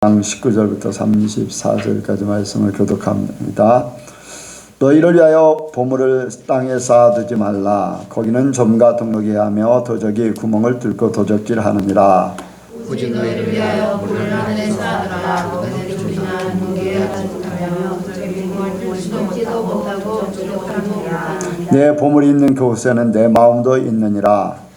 19절부터 34절까지 말씀을 교독합니다. 너희를 위하여 보물을 땅에 쌓아두지 말라. 거기는 좀과 동록이 하며 도적이 구멍을 뚫고 도적질하느니라. 오직 너희를 위하여 보물을 하늘에 쌓아두라. 거기는 좀이나 동록이 하지 못하며 도적이 구멍을 뚫지도 못하고 도적하느니라. 내 보물이 있는 그곳에는 내 마음도 있느니라.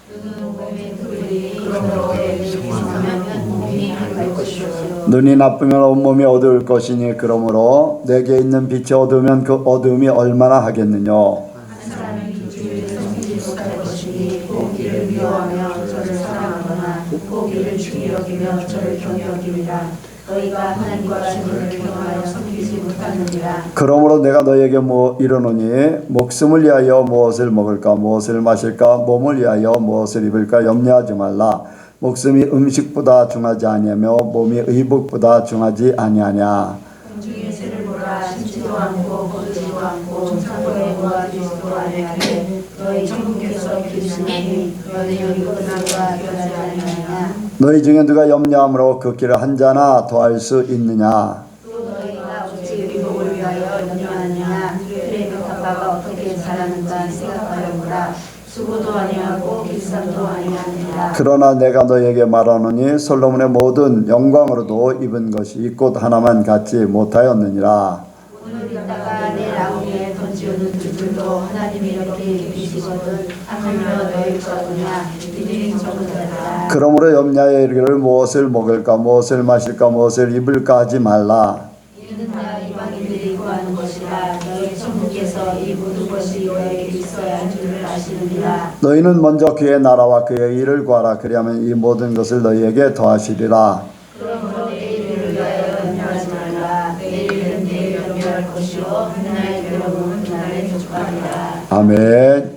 눈이 나쁘면 온몸이 어두울 것이니 그러므로 내게 있는 빛이 어두우면 그 어두움이 얼마나 하겠느냐. 한 사람이 빛을 섬기지 못할 것이니 꼭 이를 미워하며 저를 사랑하거나 꼭 이를 중히 여기며 저를 경히 여기리라. 너희가 하나님과 주를 경외하여 섬기지 못하느니라. 그러므로 내가 너에게 이르노니 목숨을 위하여 무엇을 먹을까 무엇을 마실까 몸을 위하여 무엇을 입을까 염려하지 말라. 목숨이 음식보다 중하지 아니하며 몸이 의복보다 중하지 아니하냐. 공중의 새를 보라. 심지도 않고 거두지도 않고 창고에 모아두지도 아니하니 너희 천국에서 기르시니 너희 여기거나가 변하지 아니하냐. 너희 중에 누가 염려함으로 그 길을 한 자나 더할 수 있느냐. 또 너희가 어찌 의복을 위하여 염려하느냐. 그의 벽화가 어떻게 자라는가 생각하여보라. 수고도 아니하고 길쌈도 아니하느니라. 그러나 내가 너에게 말하노니 솔로몬의 모든 영광으로도 입은 것이 곧 하나만 갖지 못하였느니라. 오늘 있다가 내일 아우니에 던지우는 들들도 하나님이 이렇게 입히시거든 하물며 너희 거느냐 이들이 적은자라. 그러므로 염려하여 이르기를 무엇을 먹을까 무엇을 마실까 무엇을 입을까 하지 말라. 이는 다 이방인들이 구하는 것이라. 너희 천국에서 이 모든 것이 너에게 있어야 할 줄을 아시느니라. 너희는 먼저 그의 나라와 그의 일을 구하라. 그리하면 이 모든 것을 너희에게 더하시리라. 그러므로 내일을 위하여 염려하지 말라. 내일은 내일 염려할 것이요 그날의 괴로움은 그날에 족하리라. 아멘.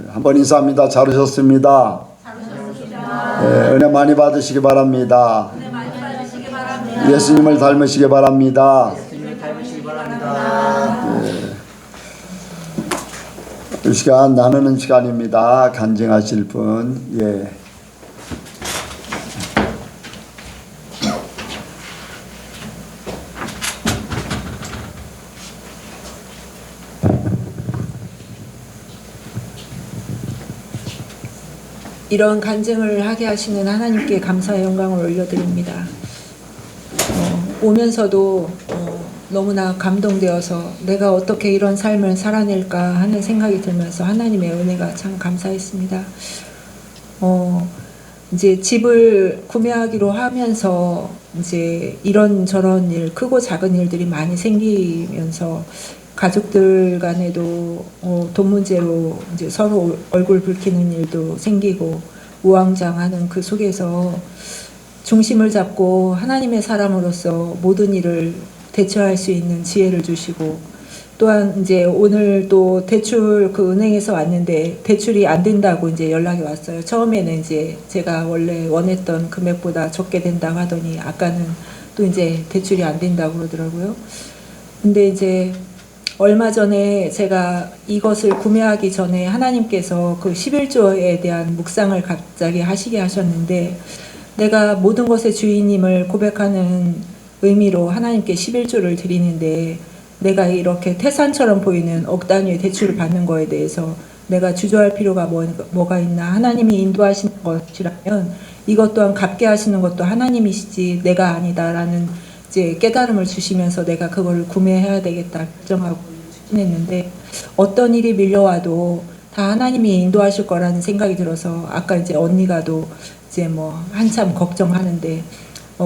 한번 인사합니다. 잘 오셨습니다. 네, 은혜 많이 받으시기 바랍니다. 예수님을 닮으시기 바랍니다. 이 시간 나누는 시간입니다. 간증하실 분. 예. 이런 간증을 하게 하시는 하나님께 감사의 영광을 올려드립니다. 오면서도 너무나 감동되어서 내가 어떻게 이런 삶을 살아낼까 하는 생각이 들면서 하나님의 은혜가 참 감사했습니다. 이제 집을 구매하기로 하면서 이제 이런저런 일, 크고 작은 일들이 많이 생기면서 가족들 간에도 돈 문제로 이제 서로 얼굴 붉히는 일도 생기고 우왕좌왕하는 그 속에서 중심을 잡고 하나님의 사람으로서 모든 일을 대처할 수 있는 지혜를 주시고, 또한 이제 오늘 또 대출 그 은행에서 왔는데 대출이 안 된다고 이제 연락이 왔어요. 처음에는 이제 제가 원래 원했던 금액보다 적게 된다고 하더니 아까는 또 이제 대출이 안 된다고 그러더라고요. 근데 이제 얼마 전에 제가 이것을 구매하기 전에 하나님께서 그 11조에 대한 묵상을 갑자기 하시게 하셨는데, 내가 모든 것의 주인님을 고백하는 의미로 하나님께 11조를 드리는데 내가 이렇게 태산처럼 보이는 억 단위의 대출을 받는 거에 대해서 내가 주저할 필요가 뭐가 있나. 하나님이 인도하시는 것이라면 이것 또한 갚게 하시는 것도 하나님이시지 내가 아니다라는 이제 깨달음을 주시면서 내가 그걸 구매해야 되겠다 결정하고 추진했는데, 어떤 일이 밀려와도 다 하나님이 인도하실 거라는 생각이 들어서 아까 이제 언니가도 이제 뭐 한참 걱정하는데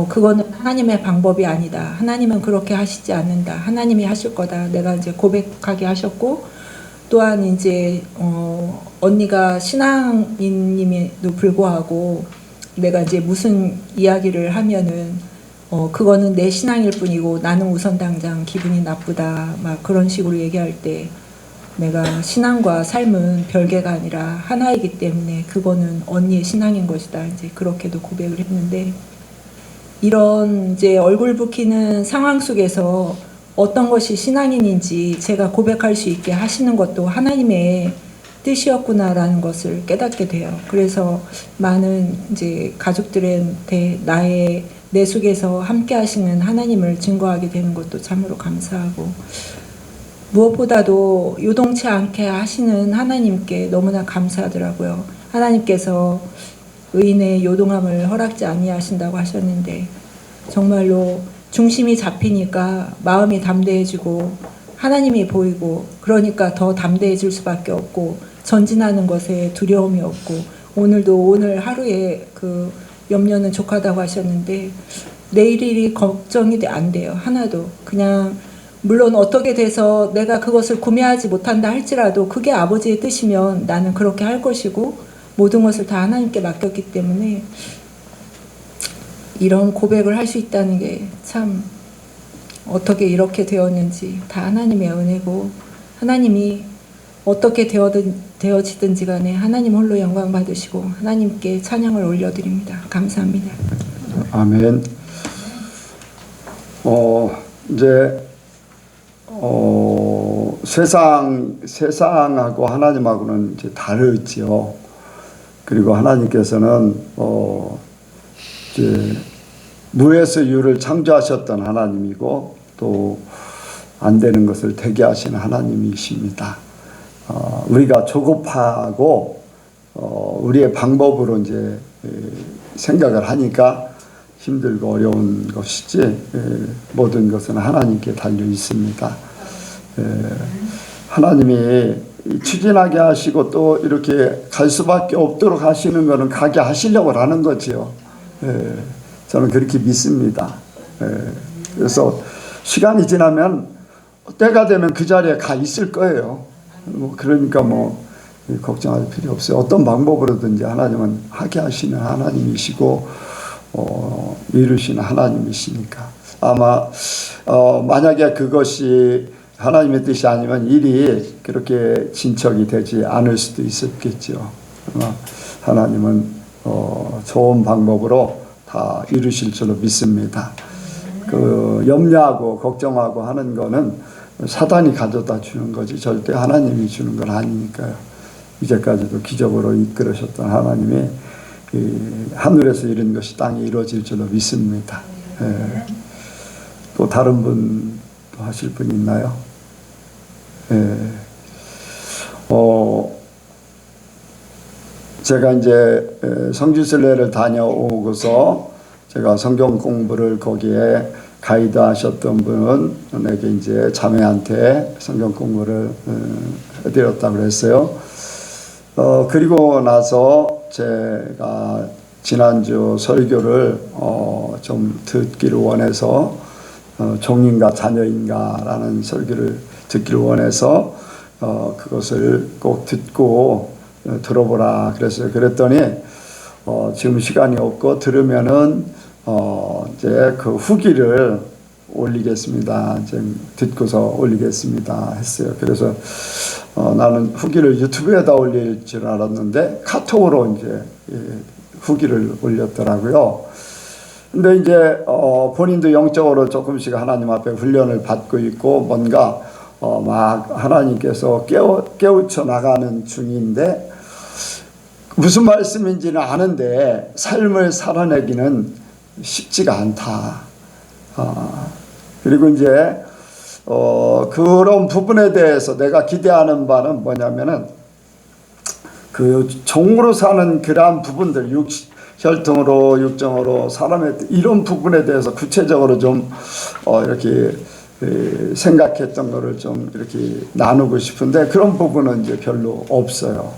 그거는 하나님의 방법이 아니다. 하나님은 그렇게 하시지 않는다. 하나님이 하실 거다. 내가 이제 고백하게 하셨고, 또한 이제 언니가 신앙인임에도 불구하고 내가 이제 무슨 이야기를 하면은 그거는 내 신앙일 뿐이고 나는 우선 당장 기분이 나쁘다 막 그런 식으로 얘기할 때, 내가 신앙과 삶은 별개가 아니라 하나이기 때문에 그거는 언니의 신앙인 것이다. 이제 그렇게도 고백을 했는데, 이런 이제 얼굴 붉히는 상황 속에서 어떤 것이 신앙인인지 제가 고백할 수 있게 하시는 것도 하나님의 뜻이었구나라는 것을 깨닫게 돼요. 그래서 많은 이제 가족들한테 나의 내 속에서 함께 하시는 하나님을 증거하게 되는 것도 참으로 감사하고, 무엇보다도 요동치 않게 하시는 하나님께 너무나 감사하더라고요. 하나님께서 의인의 요동함을 허락지 아니하신다고 하셨는데, 정말로 중심이 잡히니까 마음이 담대해지고 하나님이 보이고, 그러니까 더 담대해질 수밖에 없고, 전진하는 것에 두려움이 없고, 오늘 하루에 그 염려는 족하다고 하셨는데, 내일 일이 걱정이 안 돼요. 하나도. 그냥 물론 어떻게 돼서 내가 그것을 구매하지 못한다 할지라도 그게 아버지의 뜻이면 나는 그렇게 할 것이고, 모든 것을 다 하나님께 맡겼기 때문에 이런 고백을 할 수 있다는 게 참 어떻게 이렇게 되었는지 다 하나님의 은혜고, 하나님이 어떻게 되어지든지 간에 하나님 홀로 영광 받으시고 하나님께 찬양을 올려드립니다. 감사합니다. 아멘. 이제 세상하고 하나님하고는 이제 다르지요. 그리고 하나님께서는 이제 무에서 유를 창조하셨던 하나님이고, 또 안 되는 것을 되게 하시는 하나님이십니다. 우리가 조급하고 우리의 방법으로 이제 생각을 하니까 힘들고 어려운 것이지, 모든 것은 하나님께 달려 있습니다. 하나님이 추진하게 하시고 또 이렇게 갈 수밖에 없도록 하시는 것은 가게 하시려고 하는 거지요. 저는 그렇게 믿습니다. 그래서 시간이 지나면 때가 되면 그 자리에 가 있을 거예요. 그러니까 걱정할 필요 없어요. 어떤 방법으로든지 하나님은 하게 하시는 하나님이시고 이루시는 하나님이시니까. 아마 만약에 그것이 하나님의 뜻이 아니면 일이 그렇게 진척이 되지 않을 수도 있었겠죠. 하나님은 좋은 방법으로 다 이루실 줄로 믿습니다. 그 염려하고 걱정하고 하는 거는 사단이 가져다 주는 거지 절대 하나님이 주는 건 아니니까요. 이제까지도 기적으로 이끌으셨던 하나님이 하늘에서 이룬 것이 땅에 이루어질 줄로 믿습니다. 또 다른 분 하실 분 있나요? 제가 이제 성지순례를 다녀오고서 제가 성경 공부를 거기에 가이드 하셨던 분에게 이제 자매한테 성경 공부를 해드렸다고 했어요. 그리고 나서 제가 지난주 설교를 좀 듣기를 원해서 종인가 자녀인가라는 설교를 듣기를 원해서 그것을 꼭 듣고 들어보라 그랬어요. 그랬더니 지금 시간이 없고 들으면은 이제 그 후기를 올리겠습니다. 지금 듣고서 올리겠습니다 했어요. 그래서 나는 후기를 유튜브에다 올릴 줄 알았는데 카톡으로 이제 후기를 올렸더라고요. 근데 이제 본인도 영적으로 조금씩 하나님 앞에 훈련을 받고 있고 뭔가 막 하나님께서 깨우쳐 나가는 중인데 무슨 말씀인지는 아는데 삶을 살아내기는 쉽지가 않다. 그리고 이제 그런 부분에 대해서 내가 기대하는 바는 뭐냐면은 그 종으로 사는 그러한 부분들, 혈통으로 육정으로 사람의 이런 부분에 대해서 구체적으로 좀 이렇게 생각했던 거를 좀 이렇게 나누고 싶은데 그런 부분은 이제 별로 없어요.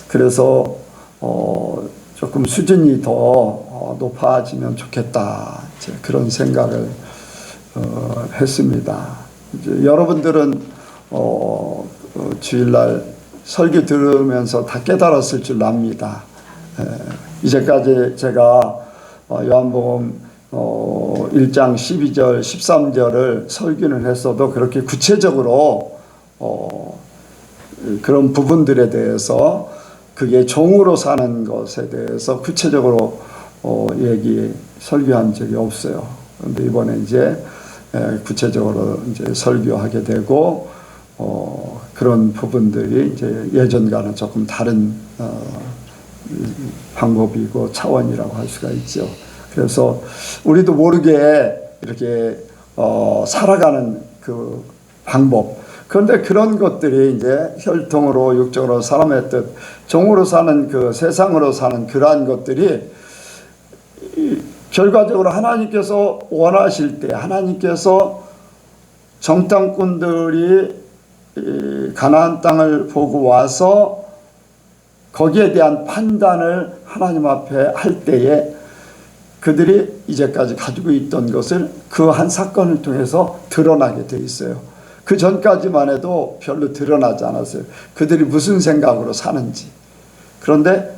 그래서 조금 수준이 더 높아지면 좋겠다, 이제 그런 생각을 했습니다. 이제 여러분들은 주일날 설교 들으면서 다 깨달았을 줄 압니다. 이제까지 제가 요한복음 1장 12절 13절을 설교는 했어도 그렇게 구체적으로 그런 부분들에 대해서 그게 종으로 사는 것에 대해서 구체적으로 설교한 적이 없어요. 그런데 이번에 이제 구체적으로 이제 설교하게 되고 그런 부분들이 이제 예전과는 조금 다른 방법이고 차원이라고 할 수가 있죠. 그래서 우리도 모르게 이렇게 살아가는 그 방법. 그런데 그런 것들이 이제 혈통으로 육적으로 사람의 뜻, 종으로 사는 그 세상으로 사는 그러한 것들이 결과적으로 하나님께서 원하실 때 하나님께서 정탐꾼들이 가나안 땅을 보고 와서 거기에 대한 판단을 하나님 앞에 할 때에 그들이 이제까지 가지고 있던 것을 그 한 사건을 통해서 드러나게 돼 있어요. 그 전까지만 해도 별로 드러나지 않았어요. 그들이 무슨 생각으로 사는지. 그런데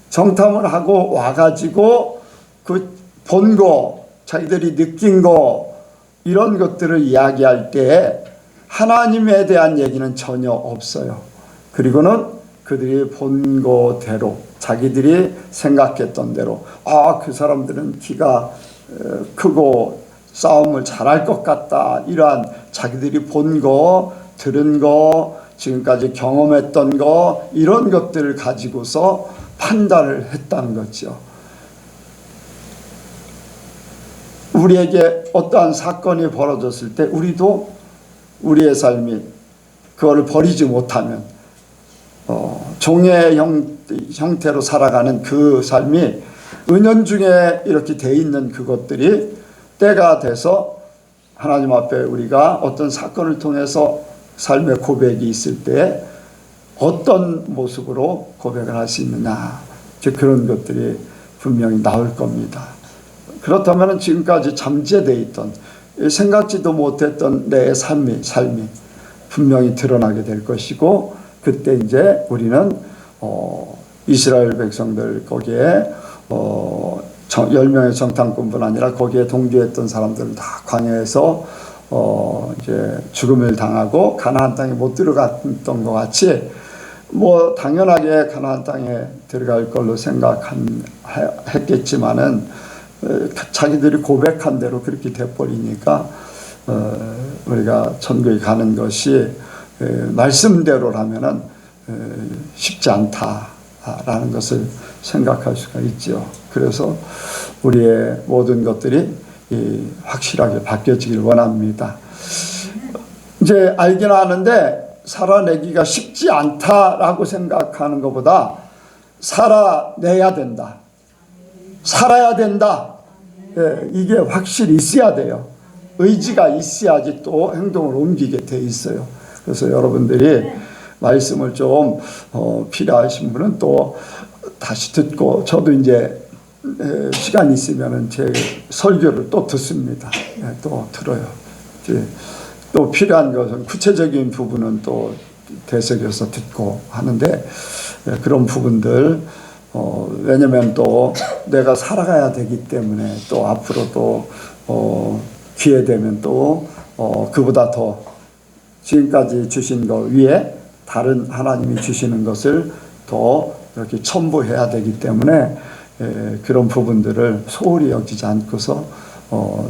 정탐을 하고 와가지고 그 본 거, 자기들이 느낀 거, 이런 것들을 이야기할 때 하나님에 대한 얘기는 전혀 없어요. 그리고는 그들이 본 거대로, 자기들이 생각했던 대로, 그 사람들은 키가 크고 싸움을 잘할 것 같다. 이러한 자기들이 본 거, 들은 거, 지금까지 경험했던 거, 이런 것들을 가지고서 판단을 했다는 거죠. 우리에게 어떠한 사건이 벌어졌을 때 우리도 우리의 삶이 그거를 버리지 못하면 종의 형태로 살아가는 그 삶이 은연중에 이렇게 돼 있는 그것들이 때가 돼서 하나님 앞에 우리가 어떤 사건을 통해서 삶의 고백이 있을 때 어떤 모습으로 고백을 할 수 있느냐, 그런 것들이 분명히 나올 겁니다. 그렇다면 지금까지 잠재되어 있던 생각지도 못했던 내 삶이 분명히 드러나게 될 것이고, 그때 이제 우리는 이스라엘 백성들 거기에 10명의 정탐꾼뿐 아니라 거기에 동조했던 사람들은 다 광야에서 이제 죽음을 당하고 가나안 땅에 못 들어갔던 것 같이, 뭐 당연하게 가나안 땅에 들어갈 걸로 생각했겠지만은 자기들이 고백한 대로 그렇게 돼버리니까 우리가 천국에 가는 것이 말씀대로라면은 쉽지 않다라는 것을 생각할 수가 있죠. 그래서 우리의 모든 것들이 확실하게 바뀌어지길 원합니다. 이제 알기는 아는데 살아내기가 쉽지 않다라고 생각하는 것보다 살아내야 된다, 살아야 된다, 이게 확실히 있어야 돼요. 의지가 있어야지 또 행동을 옮기게 돼 있어요. 그래서 여러분들이 말씀을 좀 필요하신 분은 또 다시 듣고, 저도 이제 시간 있으면은 제 설교를 또 듣습니다. 또 들어요. 또 필요한 것은 구체적인 부분은 또 되새겨서 듣고 하는데, 그런 부분들 왜냐면 또 내가 살아가야 되기 때문에 또 앞으로 또 기회 되면 또 그보다 더 지금까지 주신 것 위에 다른 하나님이 주시는 것을 더 이렇게 첨부해야 되기 때문에 그런 부분들을 소홀히 여기지 않고서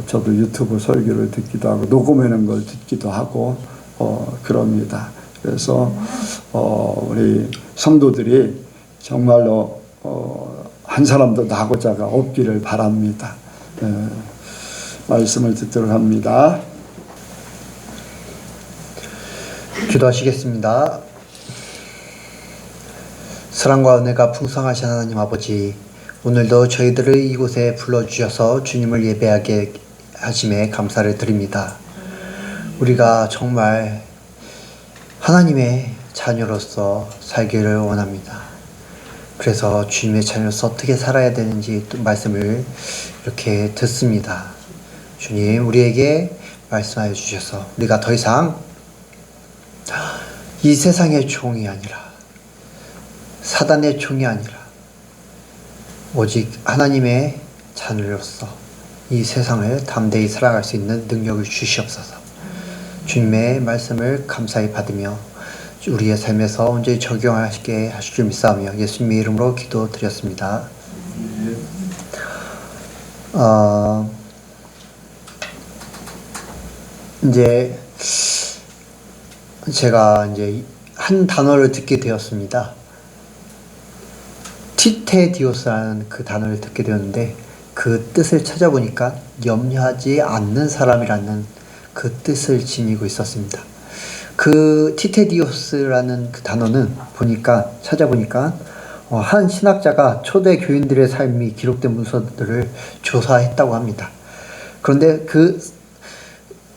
저도 유튜브 설교를 듣기도 하고 녹음하는 걸 듣기도 하고 그럽니다. 그래서 우리 성도들이 정말로 한 사람도 나고자가 없기를 바랍니다. 말씀을 듣도록 합니다. 기도하시겠습니다. 사랑과 은혜가 풍성하신 하나님 아버지, 오늘도 저희들을 이곳에 불러주셔서 주님을 예배하게 하심에 감사를 드립니다. 우리가 정말 하나님의 자녀로서 살기를 원합니다. 그래서 주님의 자녀로서 어떻게 살아야 되는지 또 말씀을 이렇게 듣습니다. 주님, 우리에게 말씀하여 주셔서 우리가 더 이상 이 세상의 종이 아니라, 사단의 종이 아니라 오직 하나님의 자녀로서 이 세상을 담대히 살아갈 수 있는 능력을 주시옵소서. 주님의 말씀을 감사히 받으며 우리의 삶에서 온전히 적용하시게 하실 줄 믿사오며 예수님의 이름으로 기도드렸습니다. 이제 제가 이제 한 단어를 듣게 되었습니다. 티테디오스라는 그 단어를 듣게 되었는데, 그 뜻을 찾아보니까 염려하지 않는 사람이라는 그 뜻을 지니고 있었습니다. 그 티테디오스라는 그 단어는 찾아보니까 한 신학자가 초대 교인들의 삶이 기록된 문서들을 조사했다고 합니다. 그런데 그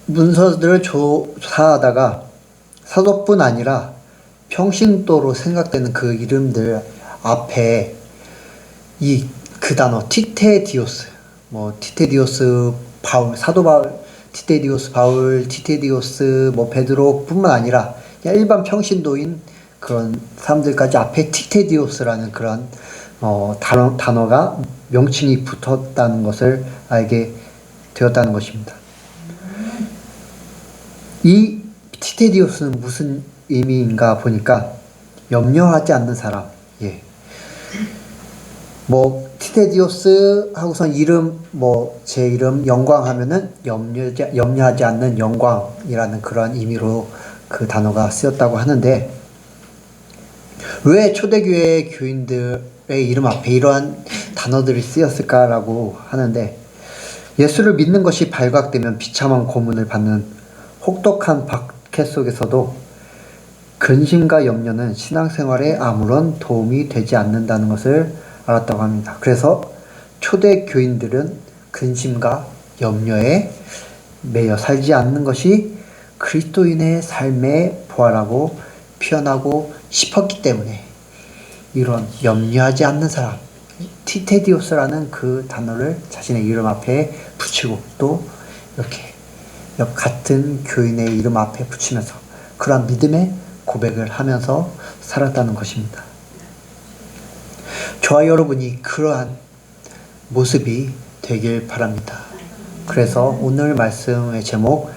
문서들을 조사하다가 사도뿐 아니라 평신도로 생각되는 그 이름들 앞에 그 단어 티테디오스, 티테디오스 바울, 사도 바울, 티테디오스 바울, 티테디오스 베드로뿐만 아니라 그냥 일반 평신도인 그런 사람들까지 앞에 티테디오스라는 그런 단어가 명칭이 붙었다는 것을 알게 되었다는 것입니다. 이 티테디오스는 무슨 의미인가 보니까 염려하지 않는 사람. 티테디오스 하고선 이름, 제 이름 영광 하면은 염려하지 않는 영광이라는 그런 의미로 그 단어가 쓰였다고 하는데, 왜 초대교회 교인들의 이름 앞에 이러한 단어들이 쓰였을까라고 하는데, 예수를 믿는 것이 발각되면 비참한 고문을 받는 혹독한 박해 속에서도 근심과 염려는 신앙생활에 아무런 도움이 되지 않는다는 것을 알았다고 합니다. 그래서 초대 교인들은 근심과 염려에 매여 살지 않는 것이 그리스도인의 삶의 보화라고 표현하고 싶었기 때문에 이런 염려하지 않는 사람, 티테디오스라는 그 단어를 자신의 이름 앞에 붙이고 또 이렇게 같은 교인의 이름 앞에 붙이면서 그러한 믿음의 고백을 하면서 살았다는 것입니다. 저와 여러분이 그러한 모습이 되길 바랍니다. 그래서 오늘 말씀의 제목,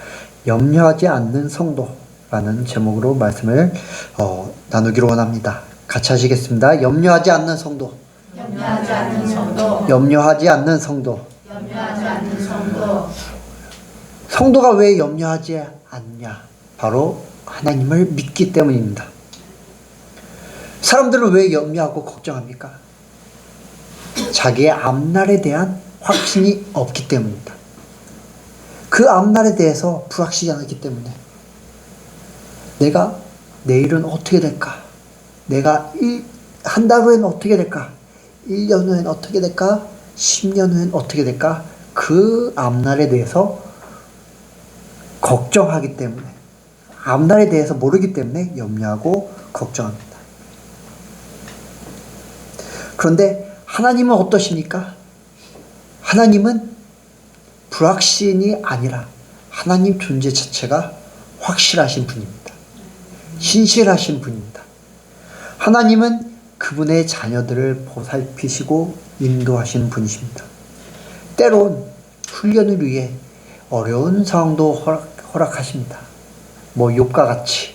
염려하지 않는 성도라는 제목으로 말씀을 나누기로 원합니다. 같이 하시겠습니다. 염려하지 않는 성도. 염려하지 않는 성도. 염려하지 않는 성도. 염려하지 않는 성도. 성도가 왜 염려하지 않냐? 바로 하나님을 믿기 때문입니다. 사람들은 왜 염려하고 걱정합니까? 자기의 앞날에 대한 확신이 없기 때문입니다. 그 앞날에 대해서 불확실하기 때문에 내가 내일은 어떻게 될까? 내가 한 달 후에는 어떻게 될까? 1년 후에는 어떻게 될까? 10년 후에는 어떻게 될까? 그 앞날에 대해서 걱정하기 때문에, 앞날에 대해서 모르기 때문에 염려하고 걱정합니다. 그런데 하나님은 어떠십니까? 하나님은 불확신이 아니라 하나님 존재 자체가 확실하신 분입니다. 신실하신 분입니다. 하나님은 그분의 자녀들을 보살피시고 인도하시는 분이십니다. 때론 훈련을 위해 어려운 상황도 허락하십니다. 욥과 같이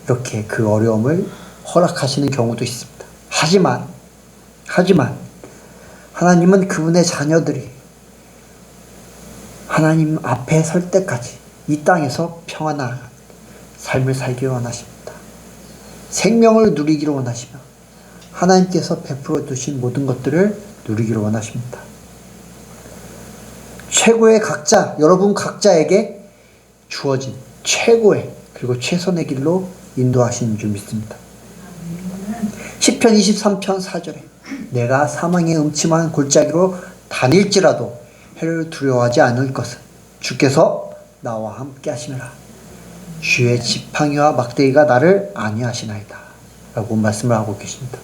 이렇게 그 어려움을 허락하시는 경우도 있습니다. 하지만 하나님은 그분의 자녀들이 하나님 앞에 설 때까지 이 땅에서 평안한 삶을 살기를 원하십니다. 생명을 누리기를 원하시며 하나님께서 베풀어 두신 모든 것들을 누리기를 원하십니다. 최고의 각자, 여러분 각자에게 주어진 최고의 그리고 최선의 길로 인도하시는 줄 믿습니다. 시편 23편 4절에 내가 사망의 음침한 골짜기로 다닐지라도 해를 두려워하지 않을 것은 주께서 나와 함께 하시느라 주의 지팡이와 막대기가 나를 안위하시나이다 라고 말씀을 하고 계십니다.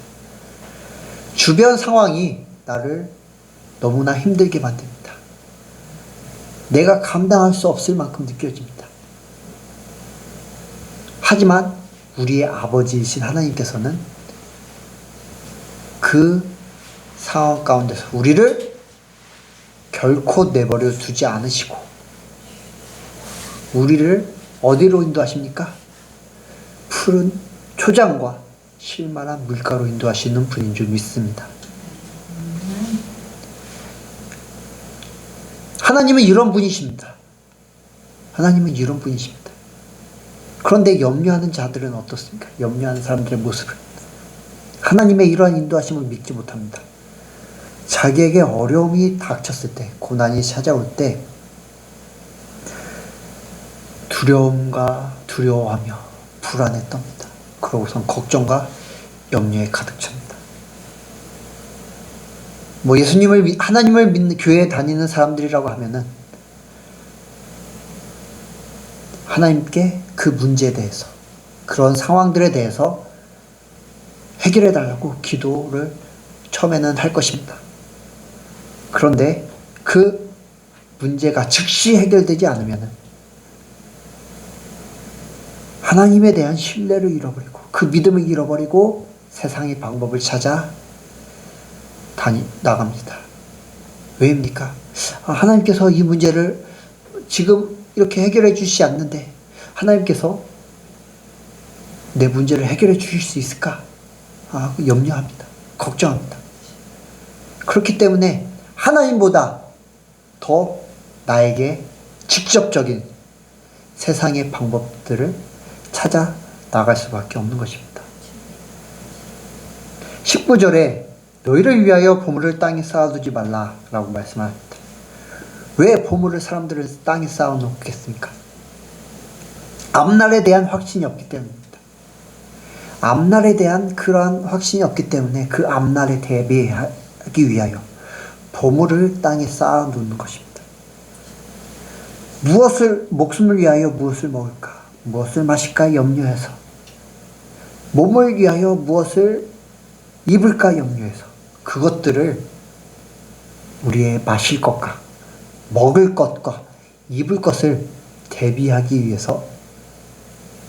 주변 상황이 나를 너무나 힘들게 만듭니다. 내가 감당할 수 없을 만큼 느껴집니다. 하지만 우리의 아버지이신 하나님께서는 그 상황 가운데서 우리를 결코 내버려 두지 않으시고 우리를 어디로 인도하십니까? 푸른 초장과 실만한 물가로 인도하시는 분인 줄 믿습니다. 하나님은 이런 분이십니다. 하나님은 이런 분이십니다. 그런데 염려하는 자들은 어떻습니까? 염려하는 사람들의 모습은 하나님의 이러한 인도하심을 믿지 못합니다. 자기에게 어려움이 닥쳤을 때, 고난이 찾아올 때 두려워하며 불안에 떱니다. 그러고선 걱정과 염려에 가득 찹니다. 하나님을 믿는 교회에 다니는 사람들이라고 하면은 하나님께 그 문제에 대해서, 그런 상황들에 대해서 해결해 달라고 기도를 처음에는 할 것입니다. 그런데 그 문제가 즉시 해결되지 않으면 하나님에 대한 신뢰를 잃어버리고 그 믿음을 잃어버리고 세상의 방법을 찾아 나갑니다. 왜입니까? 하나님께서 이 문제를 지금 이렇게 해결해 주시지 않는데 하나님께서 내 문제를 해결해 주실 수 있을까? 염려합니다. 걱정합니다. 그렇기 때문에 하나님보다 더 나에게 직접적인 세상의 방법들을 찾아 나갈 수밖에 없는 것입니다. 19절에 너희를 위하여 보물을 땅에 쌓아두지 말라라고 말씀합니다. 왜 보물을 사람들을 땅에 쌓아놓겠습니까? 앞날에 대한 확신이 없기 때문입니다. 앞날에 대한 그러한 확신이 없기 때문에 그 앞날에 대비하기 위하여 보물을 땅에 쌓아놓는 것입니다. 목숨을 위하여 무엇을 먹을까? 무엇을 마실까 염려해서, 몸을 위하여 무엇을 입을까 염려해서, 그것들을 우리의 마실 것과 먹을 것과 입을 것을 대비하기 위해서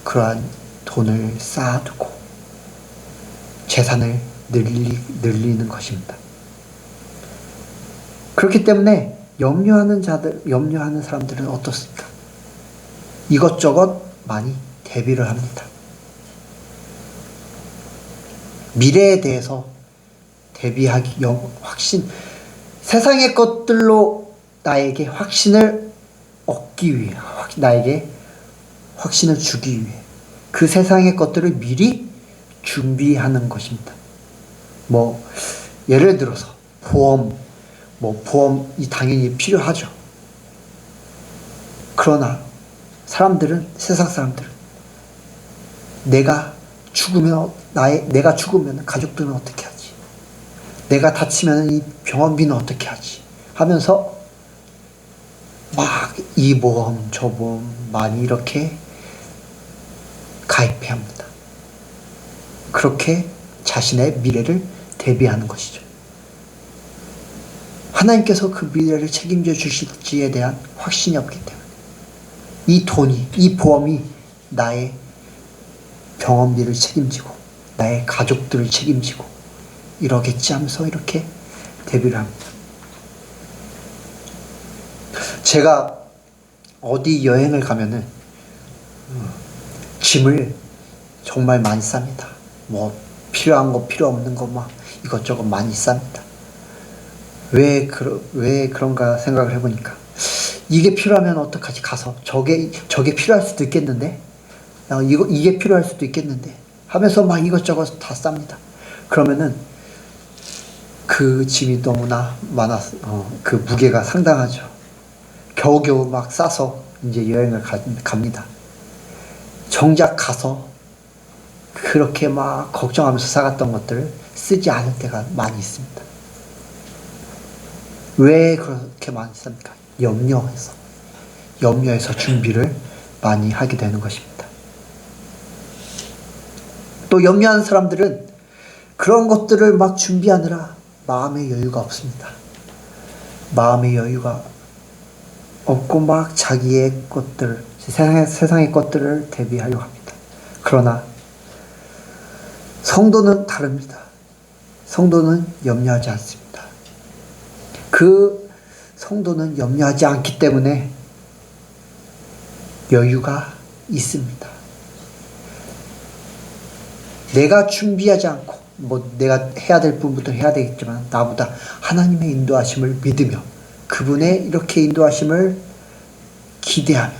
그러한 돈을 쌓아두고 재산을 늘리는 것입니다. 그렇기 때문에 염려하는 사람들은 어떻습니까? 이것저것 많이 대비를 합니다. 미래에 대해서 대비하기, 세상의 것들로 나에게 확신을 얻기 위해, 나에게 확신을 주기 위해 그 세상의 것들을 미리 준비하는 것입니다. 예를 들어서 보험이 당연히 필요하죠. 그러나 세상 사람들은 내가 죽으면 가족들은 어떻게 하지? 내가 다치면 이 병원비는 어떻게 하지? 하면서 막 이 보험 저 보험 많이 이렇게 가입해야 합니다. 그렇게 자신의 미래를 대비하는 것이죠. 하나님께서 그 미래를 책임져 주실지에 대한 확신이 없기 때문에 이 보험이 나의 병원비를 책임지고 나의 가족들을 책임지고 이러겠지 하면서 이렇게 대비를 합니다. 제가 어디 여행을 가면은 짐을 정말 많이 쌉니다. 필요한 거 필요 없는 거 이것저것 많이 쌉니다. 왜 그런가 생각을 해보니까 이게 필요하면 어떡하지? 가서 저게 필요할 수도 있겠는데 이게 필요할 수도 있겠는데 하면서 이것저것 다 쌉니다. 그러면은 그 짐이 너무나 많아서 그 무게가 상당하죠. 겨우겨우 싸서 이제 여행을 갑니다. 정작 가서 그렇게 걱정하면서 사갔던 것들을 쓰지 않을 때가 많이 있습니다. 왜 그렇게 많이 씁니까? 염려해서 준비를 많이 하게 되는 것입니다. 또 염려하는 사람들은 그런 것들을 준비하느라 마음의 여유가 없습니다. 마음의 여유가 없고 자기의 것들, 세상의 것들을 대비하려고 합니다. 그러나 성도는 다릅니다. 성도는 염려하지 않습니다. 그 성도는 염려하지 않기 때문에 여유가 있습니다. 내가 준비하지 않고 내가 해야 될 부분부터 해야 되겠지만 나보다 하나님의 인도하심을 믿으며 그분의 이렇게 인도하심을 기대하며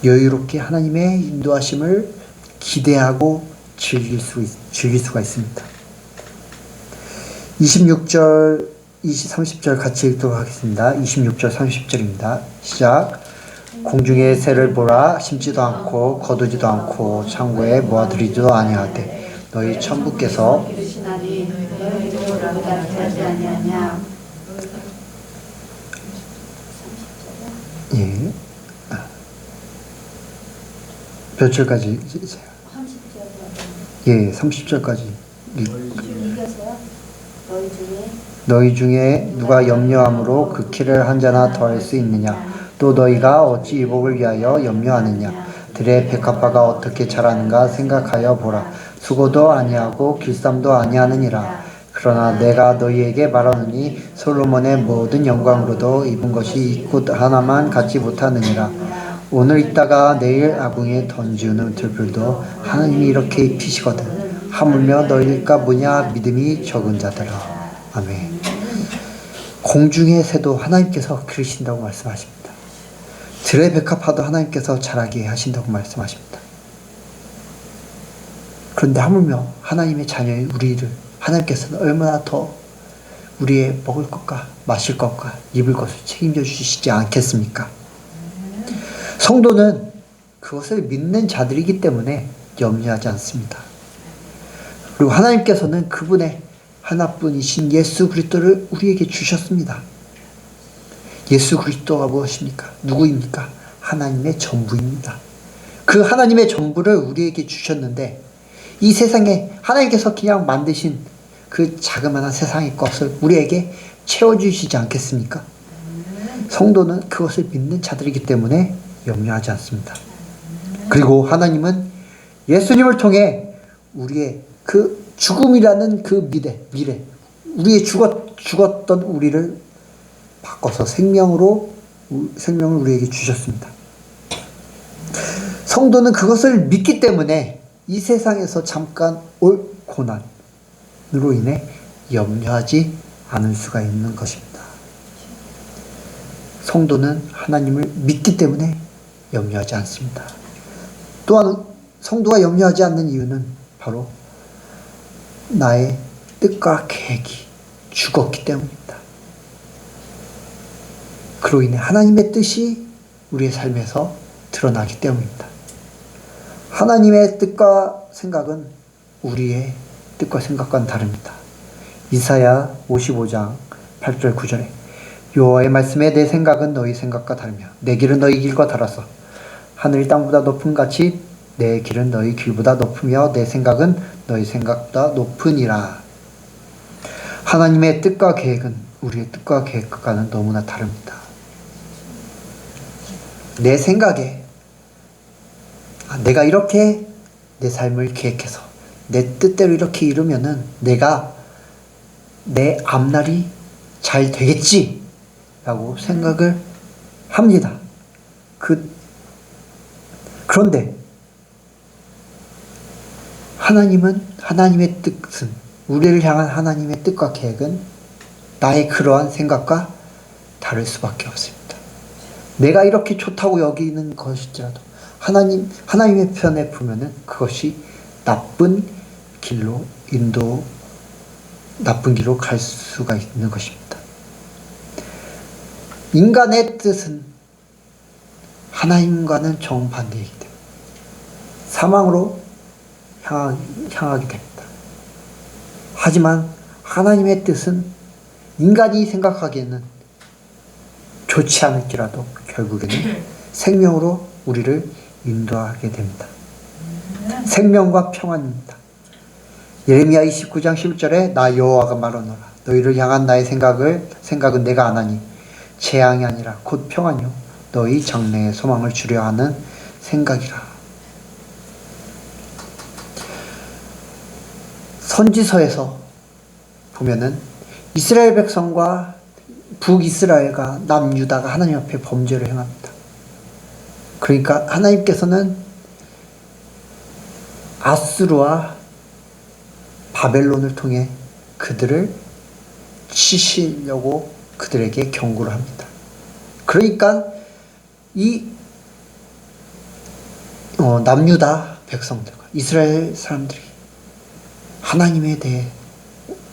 여유롭게 하나님의 인도하심을 기대하고 즐길 수가 있습니다. 26절, 30절 같이 읽도록 하겠습니다. 26절, 30절입니다. 시작. 공중의 새를 보라. 심지도 않고 거두지도 않고 창고에 모아들이지도 아니하되 너희 천부께서 기르시나니 너희도 나보다 귀하지 아니하냐. 예. 몇 절까지 이세요? 30절. 예, 30절까지. 이겨서요. 너희 중에 누가 염려함으로 그 키를 한 자나 더할 수 있느냐? 또 너희가 어찌 이복을 위하여 염려하느냐? 들의 백합화가 어떻게 자라는가 생각하여 보라. 수고도 아니하고 길쌈도 아니하느니라. 그러나 내가 너희에게 말하노니 솔로몬의 모든 영광으로도 입은 것이 곧 하나만 갖지 못하느니라. 오늘 있다가 내일 아궁이에 던지우는 들불도 하나님이 이렇게 입히시거든. 하물며 너희가 뭐냐 믿음이 적은 자들아. 아멘. 공중의 새도 하나님께서 기르신다고 말씀하십니다. 들의 백합화도 하나님께서 자라게 하신다고 말씀하십니다. 그런데 하물며 하나님의 자녀인 우리를 하나님께서는 얼마나 더 우리의 먹을 것과 마실 것과 입을 것을 책임져 주시지 않겠습니까? 성도는 그것을 믿는 자들이기 때문에 염려하지 않습니다. 그리고 하나님께서는 그분의 하나뿐이신 예수 그리스도를 우리에게 주셨습니다. 예수 그리스도가 무엇입니까? 누구입니까? 하나님의 전부입니다. 그 하나님의 전부를 우리에게 주셨는데 이 세상에 하나님께서 그냥 만드신 그 자그마한 세상의 것을 우리에게 채워주시지 않겠습니까? 성도는 그것을 믿는 자들이기 때문에 염려하지 않습니다. 그리고 하나님은 예수님을 통해 우리의 그 죽음이라는 그 미래, 우리의 죽었던 우리를 바꿔서 생명을 우리에게 주셨습니다. 성도는 그것을 믿기 때문에 이 세상에서 잠깐 올 고난으로 인해 염려하지 않을 수가 있는 것입니다. 성도는 하나님을 믿기 때문에 염려하지 않습니다. 또한 성도가 염려하지 않는 이유는 바로 나의 뜻과 계획이 죽었기 때문입니다. 그로 인해 하나님의 뜻이 우리의 삶에서 드러나기 때문입니다. 하나님의 뜻과 생각은 우리의 뜻과 생각과는 다릅니다. 이사야 55장 8절 9절에 여호와의 말씀에 내 생각은 너희 생각과 다르며 내 길은 너희 길과 달라서 하늘이 땅보다 높음 같이 내 길은 너희 길보다 높으며 내 생각은 너희 생각보다 높으니라. 하나님의 뜻과 계획은 우리의 뜻과 계획과는 너무나 다릅니다. 내 생각에 내가 이렇게 내 삶을 계획해서 내 뜻대로 이렇게 이루면은 내가 내 앞날이 잘 되겠지 라고 생각을 합니다. 그런데 하나님의 뜻은, 우리를 향한 하나님의 뜻과 계획은 나의 그러한 생각과 다를 수밖에 없습니다. 내가 이렇게 좋다고 여기는 것일지라도 하나님의 편에 보면은 그것이 나쁜 길로 갈 수가 있는 것입니다. 인간의 뜻은 하나님과는 정반대이기 때문에 사망으로 향하게 됩니다. 하지만 하나님의 뜻은 인간이 생각하기에는 좋지 않을지라도 결국에는 생명으로 우리를 인도하게 됩니다. 생명과 평안입니다. 예레미야 29장 11절에 나 여호와가 말하노라 너희를 향한 나의 생각은 내가 아나니 재앙이 아니라 곧 평안이요 너희 장래의 소망을 주려 하는 생각이라. 선지서에서 보면은 이스라엘 백성과 북이스라엘과 남유다가 하나님 앞에 범죄를 행합니다. 그러니까 하나님께서는 아수르와 바벨론을 통해 그들을 치시려고 그들에게 경고를 합니다. 그러니까 이 남유다 백성들과 이스라엘 사람들이 하나님에 대해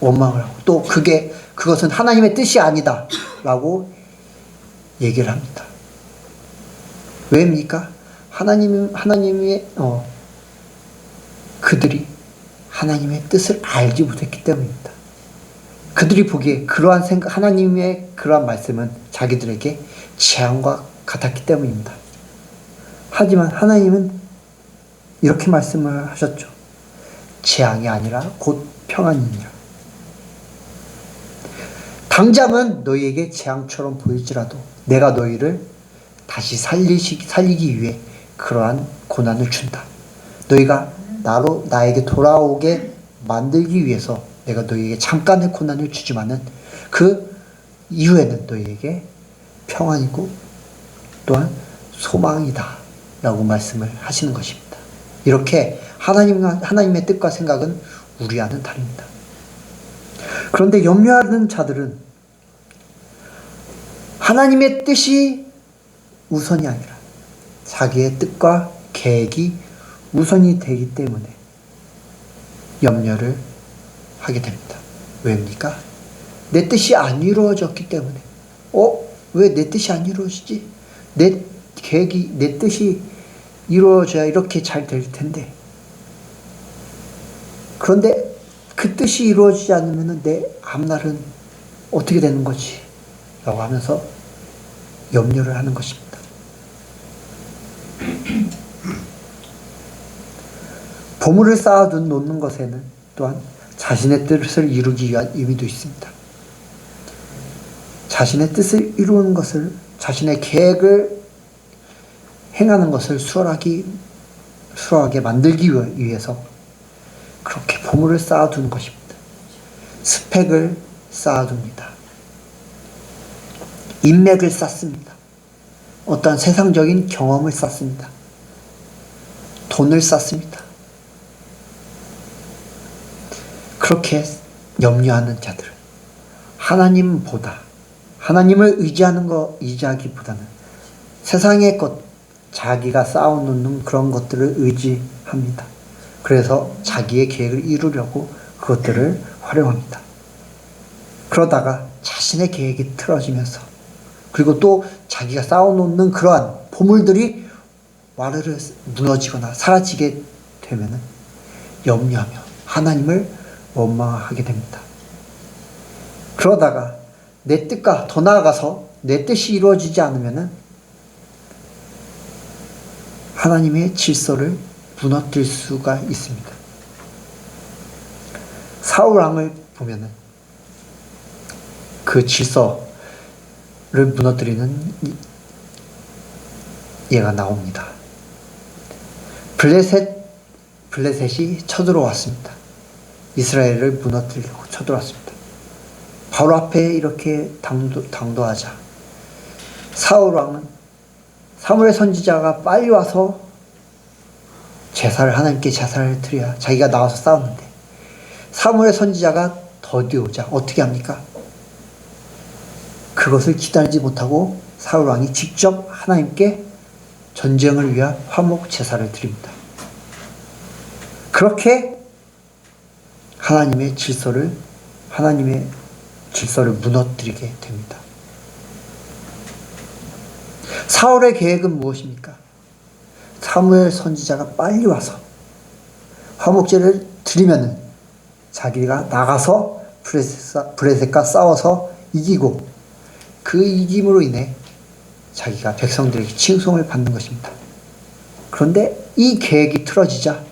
원망을 하고 또 그것은 하나님의 뜻이 아니다 라고 얘기를 합니다. 왜입니까? 하나님의 그들이 하나님의 뜻을 알지 못했기 때문입니다. 그들이 보기에 그러한 하나님의 그러한 말씀은 자기들에게 재앙과 같았기 때문입니다. 하지만 하나님은 이렇게 말씀을 하셨죠. 재앙이 아니라 곧 평안이니라. 당장은 너희에게 재앙처럼 보일지라도 내가 너희를 다시 살리기 위해 그러한 고난을 준다. 너희가 나에게 돌아오게 만들기 위해서 내가 너희에게 잠깐의 고난을 주지만은 그 이후에는 너희에게 평안이고 또한 소망이다 라고 말씀을 하시는 것입니다. 이렇게 하나님의 뜻과 생각은 우리와는 다릅니다. 그런데 염려하는 자들은 하나님의 뜻이 우선이 아니라 자기의 뜻과 계획이 우선이 되기 때문에 염려를 하게 됩니다. 왜입니까? 내 뜻이 안 이루어졌기 때문에. 왜 내 뜻이 안 이루어지지? 내 계획이, 내 뜻이 이루어져야 이렇게 잘 될 텐데. 그런데 그 뜻이 이루어지지 않으면 내 앞날은 어떻게 되는 거지? 라고 하면서 염려를 하는 것입니다. 보물을 쌓아놓는 것에는 또한 자신의 뜻을 이루기 위한 의미도 있습니다. 자신의 뜻을 이루는 것을, 자신의 계획을 행하는 것을 수월하게 만들기 위해서 그렇게 보물을 쌓아두는 것입니다. 스펙을 쌓아둡니다. 인맥을 쌓습니다. 어떠한 세상적인 경험을 쌓습니다. 돈을 쌓습니다. 그렇게 염려하는 자들은 하나님을 의지하기보다는 세상의 것, 자기가 쌓아놓는 그런 것들을 의지합니다. 그래서 자기의 계획을 이루려고 그것들을 활용합니다. 그러다가 자신의 계획이 틀어지면서 그리고 또 자기가 쌓아놓는 그러한 보물들이 와르르 무너지거나 사라지게 되면 염려하며 하나님을 원망하게 됩니다. 그러다가 내 뜻과 더 나아가서 내 뜻이 이루어지지 않으면 하나님의 질서를 무너뜨릴 수가 있습니다. 사울 왕을 보면은 그 질서를 무너뜨리는 예가 나옵니다. 블레셋이 쳐들어왔습니다. 이스라엘을 무너뜨리려고 쳐들어왔습니다. 바로 앞에 이렇게 당도하자 사울 왕은 사무엘 선지자가 빨리 와서 하나님께 제사를 드려야 자기가 나와서 싸웠는데 사무엘 선지자가 더디 오자 어떻게 합니까? 그것을 기다리지 못하고 사울 왕이 직접 하나님께 전쟁을 위한 화목 제사를 드립니다. 그렇게 하나님의 질서를 무너뜨리게 됩니다. 사울의 계획은 무엇입니까? 사무엘 선지자가 빨리 와서 화목제를 드리면은 자기가 나가서 블레셋과 싸워서 이기고 그 이김으로 인해 자기가 백성들에게 칭송을 받는 것입니다. 그런데 이 계획이 틀어지자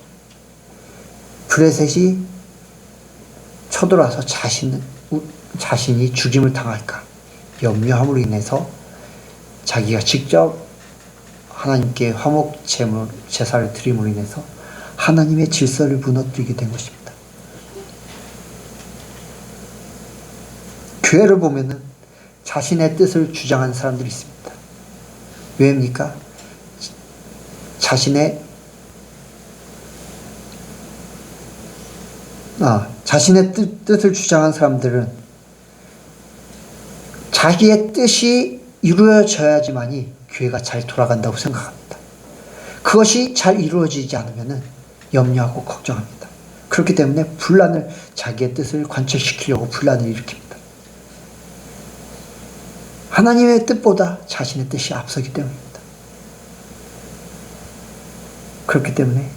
블레셋이 쳐들어와서 자신이 죽임을 당할까 염려함으로 인해서 자기가 직접 하나님께 화목 제사를 드림으로 인해서 하나님의 질서를 무너뜨리게 된 것입니다. 교회를 보면은 자신의 뜻을 주장하는 사람들이 있습니다. 왜입니까? 자신의 뜻을 주장하는 사람들은 자기의 뜻이 이루어져야지만이 교회가 잘 돌아간다고 생각합니다. 그것이 잘 이루어지지 않으면 염려하고 걱정합니다. 그렇기 때문에 분란을, 자기의 뜻을 관철시키려고 분란을 일으킵니다. 하나님의 뜻보다 자신의 뜻이 앞서기 때문입니다. 그렇기 때문에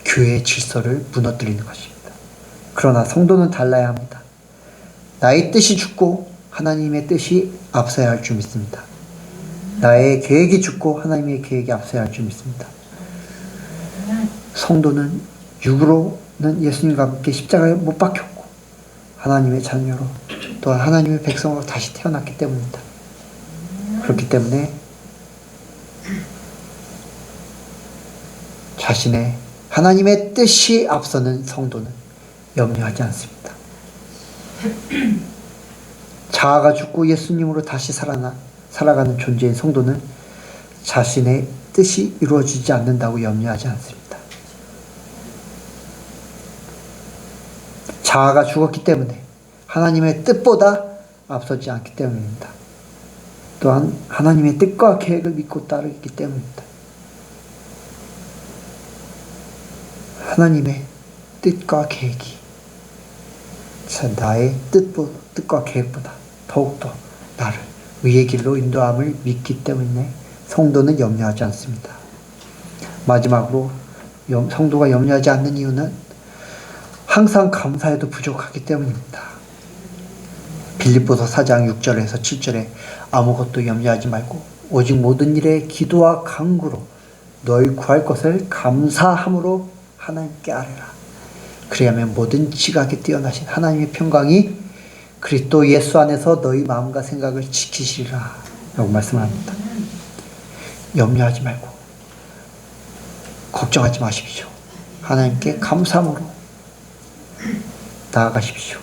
교회의 질서를 무너뜨리는 것입니다. 그러나 성도는 달라야 합니다. 나의 뜻이 죽고 하나님의 뜻이 앞서야 할 줄 믿습니다. 나의 계획이 죽고 하나님의 계획이 앞서야 할 줄 믿습니다. 성도는 육으로는 예수님과 함께 십자가에 못 박혔고 하나님의 자녀로 또한 하나님의 백성으로 다시 태어났기 때문입니다. 그렇기 때문에 자신의 하나님의 뜻이 앞서는 성도는 염려하지 않습니다. 자아가 죽고 예수님으로 다시 살아가는 존재인 성도는 자신의 뜻이 이루어지지 않는다고 염려하지 않습니다. 자아가 죽었기 때문에 하나님의 뜻보다 앞서지 않기 때문입니다. 또한 하나님의 뜻과 계획을 믿고 따르기 때문입니다. 하나님의 뜻과 계획이 나의 뜻과 계획보다 더욱더 나를 의의 길로 인도함을 믿기 때문에 성도는 염려하지 않습니다. 마지막으로 성도가 염려하지 않는 이유는 항상 감사해도 부족하기 때문입니다. 빌립보서 4장 6절에서 7절에 아무것도 염려하지 말고 오직 모든 일에 기도와 간구로 너희 구할 것을 감사함으로 하나님께 아뢰라. 그리하면 모든 지각에 뛰어나신 하나님의 평강이 그리스도 예수 안에서 너희 마음과 생각을 지키시리라 라고 말씀합니다. 염려하지 말고 걱정하지 마십시오. 하나님께 감사함으로 나아가십시오.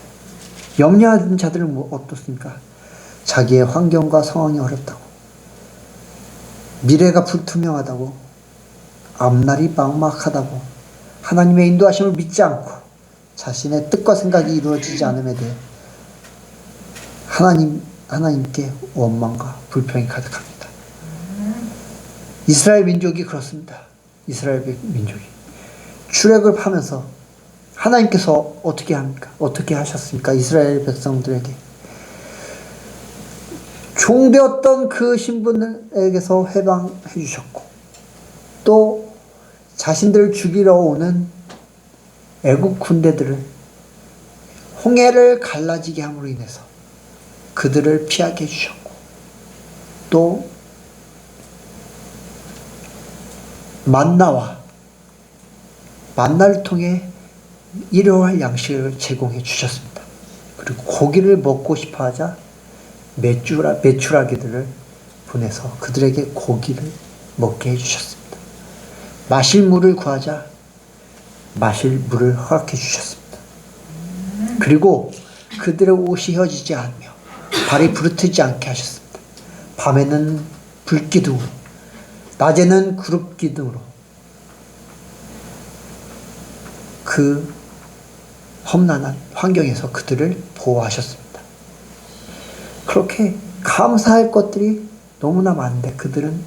염려하는 자들은 어떻습니까? 자기의 환경과 상황이 어렵다고, 미래가 불투명하다고, 앞날이 막막하다고, 하나님의 인도하심을 믿지 않고 자신의 뜻과 생각이 이루어지지 않음에 대해 하나님께 원망과 불평이 가득합니다. 이스라엘 민족이 그렇습니다. 이스라엘 민족이 출애굽을 하면서 하나님께서 어떻게 합니까? 어떻게 하셨습니까? 이스라엘 백성들에게 종되었던 그 신분에게서 해방해 주셨고, 또 자신들을 죽이러 오는 애국 군대들을 홍해를 갈라지게 함으로 인해서 그들을 피하게 해주셨고, 또 만나를 통해 일용할 양식을 제공해 주셨습니다. 그리고 고기를 먹고 싶어 하자 메추라기들을 보내서 그들에게 고기를 먹게 해주셨습니다. 마실 물을 구하자 마실 물을 허락해 주셨습니다. 그리고 그들의 옷이 휘어지지 않으며 발이 부르트지 않게 하셨습니다. 밤에는 불기둥으로, 낮에는 구름기둥으로 그 험난한 환경에서 그들을 보호하셨습니다. 그렇게 감사할 것들이 너무나 많은데 그들은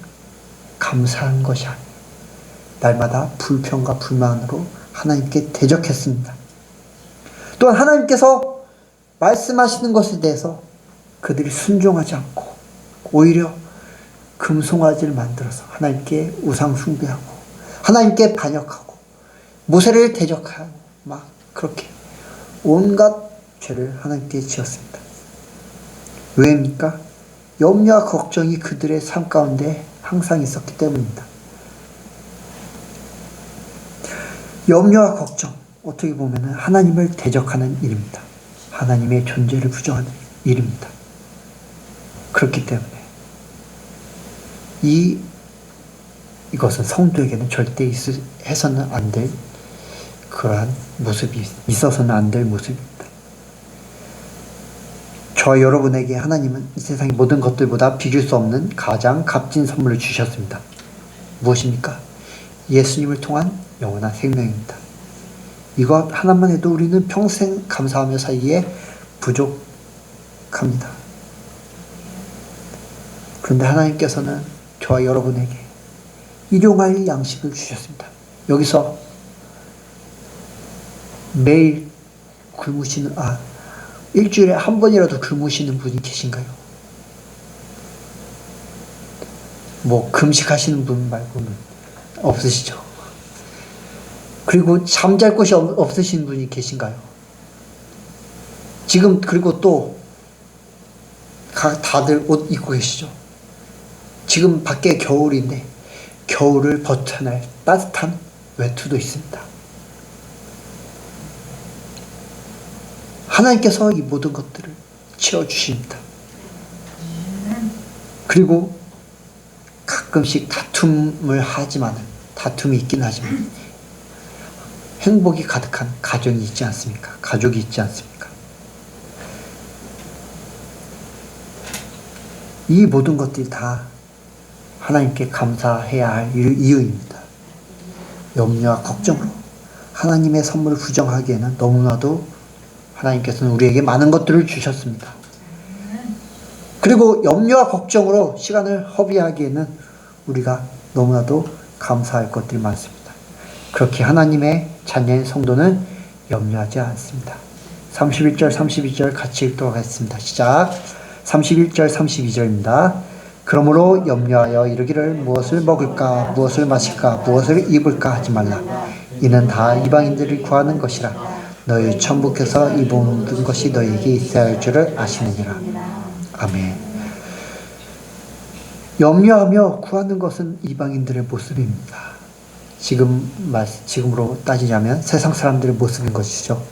감사한 것이 아니에요. 날마다 불평과 불만으로 하나님께 대적했습니다. 또한 하나님께서 말씀하시는 것에 대해서 그들이 순종하지 않고 오히려 금송아지를 만들어서 하나님께 우상 숭배하고 하나님께 반역하고 모세를 대적하고 막 그렇게 온갖 죄를 하나님께 지었습니다. 왜입니까? 염려와 걱정이 그들의 삶 가운데 항상 있었기 때문입니다. 염려와 걱정, 어떻게 보면 하나님을 대적하는 일입니다. 하나님의 존재를 부정하는 일입니다. 그렇기 때문에 이것은 성도에게는 절대 해서는 안 될 그러한 모습이 있어서는 안 될 모습입니다. 저와 여러분에게 하나님은 이 세상의 모든 것들보다 비길 수 없는 가장 값진 선물을 주셨습니다. 무엇입니까? 예수님을 통한 영원한 생명입니다. 이것 하나만 해도 우리는 평생 감사하며 살기에 부족합니다. 그런데 하나님께서는 저와 여러분에게 일용할 양식을 주셨습니다. 여기서 매일 굶으시는, 일주일에 한 번이라도 굶으시는 분이 계신가요? 뭐 금식하시는 분 말고는 없으시죠? 그리고 잠잘 곳이 없으신 분이 계신가요? 지금 그리고 또 다들 옷 입고 계시죠? 지금 밖에 겨울인데 겨울을 버텨낼 따뜻한 외투도 있습니다. 하나님께서 이 모든 것들을 채워주십니다. 그리고 가끔씩 다툼이 있긴 하지만 행복이 가득한 가정이 있지 않습니까? 가족이 있지 않습니까? 이 모든 것들이 다 하나님께 감사해야 할 이유입니다. 염려와 걱정으로 하나님의 선물을 부정하기에는 너무나도 하나님께서는 우리에게 많은 것들을 주셨습니다. 그리고 염려와 걱정으로 시간을 허비하기에는 우리가 너무나도 감사할 것들이 많습니다. 그렇게 하나님의 자녀인 성도는 염려하지 않습니다. 31절, 32절 같이 읽도록 하겠습니다. 시작. 31절, 32절입니다. 그러므로 염려하여 이르기를 무엇을 먹을까, 무엇을 마실까, 무엇을 입을까 하지 말라. 이는 다 이방인들이 구하는 것이라. 너희 천부께서 이 모든 것이 너희에게 있어야 할 줄을 아시느니라. 아멘. 염려하며 구하는 것은 이방인들의 모습입니다. 지금으로 따지자면 세상 사람들의 모습인 것이죠.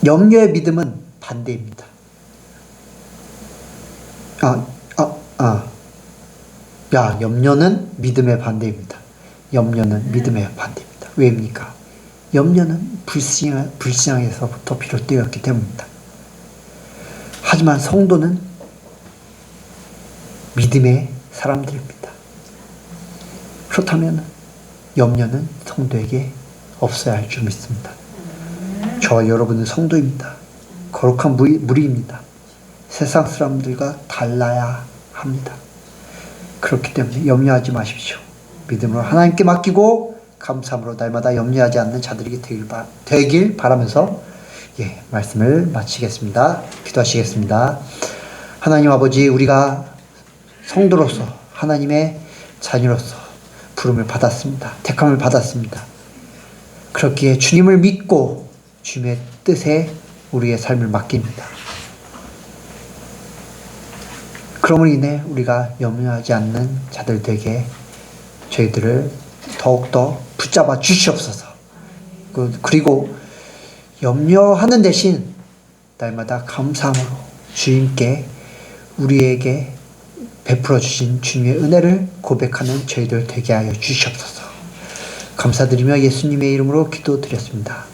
염려의 믿음은 반대입니다. 염려는 믿음의 반대입니다. 염려는 믿음의 반대입니다. 왜입니까? 염려는 불신앙에서부터 비롯되었기 때문입니다. 하지만 성도는 믿음의 사람들입니다. 그렇다면 염려는 성도에게 없어야 할 줄 믿습니다. 저와 여러분은 성도입니다. 거룩한 무리입니다. 세상 사람들과 달라야 합니다. 그렇기 때문에 염려하지 마십시오. 믿음으로 하나님께 맡기고 감사함으로 날마다 염려하지 않는 자들에게 되길 바라면서 말씀을 마치겠습니다. 기도하시겠습니다. 하나님 아버지, 우리가 성도로서 하나님의 자녀로서 부름을 받았습니다. 택함을 받았습니다. 그렇기에 주님을 믿고 주님의 뜻에 우리의 삶을 맡깁니다. 그러므로 인해 우리가 염려하지 않는 자들 되게 저희들을 더욱더 붙잡아 주시옵소서. 그리고 염려하는 대신 날마다 감사함으로 주님께 우리에게 베풀어 주신 주님의 은혜를 고백하는 저희들 되게 하여 주시옵소서. 감사드리며 예수님의 이름으로 기도드렸습니다.